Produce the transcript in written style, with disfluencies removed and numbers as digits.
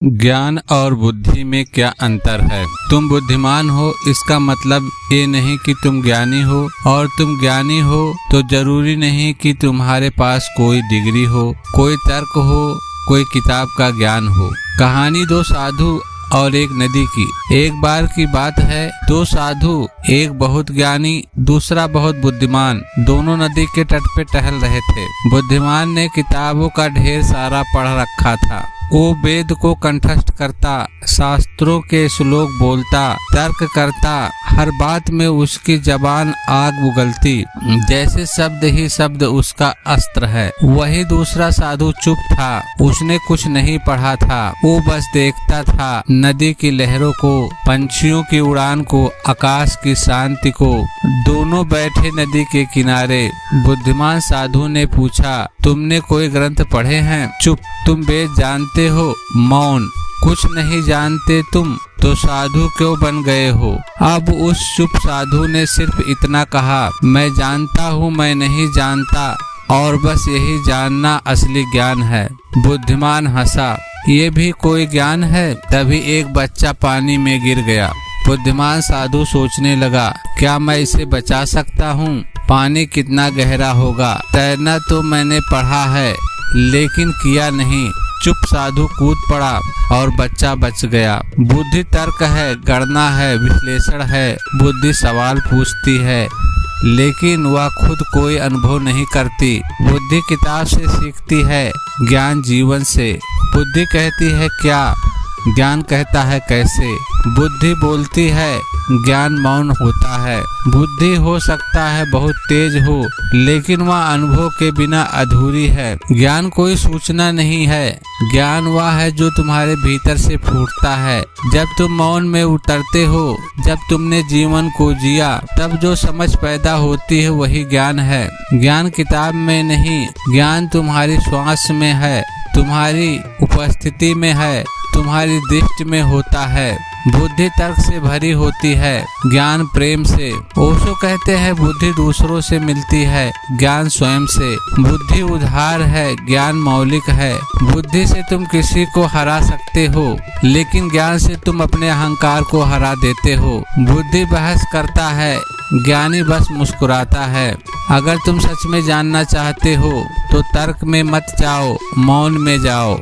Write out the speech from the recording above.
ज्ञान और बुद्धि में क्या अंतर है। तुम बुद्धिमान हो इसका मतलब ये नहीं कि तुम ज्ञानी हो, और तुम ज्ञानी हो तो जरूरी नहीं कि तुम्हारे पास कोई डिग्री हो, कोई तर्क हो, कोई किताब का ज्ञान हो। कहानी दो साधु और एक नदी की। एक बार की बात है, दो साधु, एक बहुत ज्ञानी, दूसरा बहुत बुद्धिमान, दोनों नदी के तट पे टहल रहे थे। बुद्धिमान ने किताबों का ढेर सारा पढ़ रखा था। वो वेद को कंठस्थ करता, शास्त्रों के श्लोक बोलता, तर्क करता, हर बात में उसकी जबान आग उगलती, जैसे शब्द ही शब्द उसका अस्त्र है। वही दूसरा साधु चुप था, उसने कुछ नहीं पढ़ा था, वो बस देखता था नदी की लहरों को, पंछियों की उड़ान को, आकाश की शांति को। दोनों बैठे नदी के किनारे। बुद्धिमान साधु ने पूछा, तुमने कोई ग्रंथ पढ़े हैं? चुप। तुम वेद जानते हो? मौन। कुछ नहीं जानते तुम तो साधु क्यों बन गए हो? अब उस चुप साधु ने सिर्फ इतना कहा, मैं जानता हूँ मैं नहीं जानता, और बस यही जानना असली ज्ञान है। बुद्धिमान हंसा, ये भी कोई ज्ञान है? तभी एक बच्चा पानी में गिर गया। बुद्धिमान साधु सोचने लगा, क्या मैं इसे बचा सकता हूँ? पानी कितना गहरा होगा? तैरना तो मैंने पढ़ा है लेकिन किया नहीं। चुप साधु कूद पड़ा और बच्चा बच गया। बुद्धि तर्क है, गणना है, विश्लेषण है। बुद्धि सवाल पूछती है लेकिन वह खुद कोई अनुभव नहीं करती। बुद्धि किताब से सीखती है, ज्ञान जीवन से। बुद्धि कहती है क्या, ज्ञान कहता है कैसे। बुद्धि बोलती है, ज्ञान मौन होता है। बुद्धि हो सकता है बहुत तेज हो, लेकिन वह अनुभव के बिना अधूरी है। ज्ञान कोई सूचना नहीं है, ज्ञान वह है जो तुम्हारे भीतर से फूटता है। जब तुम मौन में उतरते हो, जब तुमने जीवन को जिया, तब जो समझ पैदा होती है वही ज्ञान है। ज्ञान किताब में नहीं, ज्ञान तुम्हारी श्वास में है, तुम्हारी उपस्थिति में है, तुम्हारी दृष्टि में होता है। बुद्धि तर्क से भरी होती है, ज्ञान प्रेम से। ओशो कहते हैं, बुद्धि दूसरों से मिलती है, ज्ञान स्वयं से। बुद्धि उधार है, ज्ञान मौलिक है। बुद्धि से तुम किसी को हरा सकते हो, लेकिन ज्ञान से तुम अपने अहंकार को हरा देते हो। बुद्धि बहस करता है, ज्ञानी बस मुस्कुराता है। अगर तुम सच में जानना चाहते हो तो तर्क में मत जाओ, मौन में जाओ।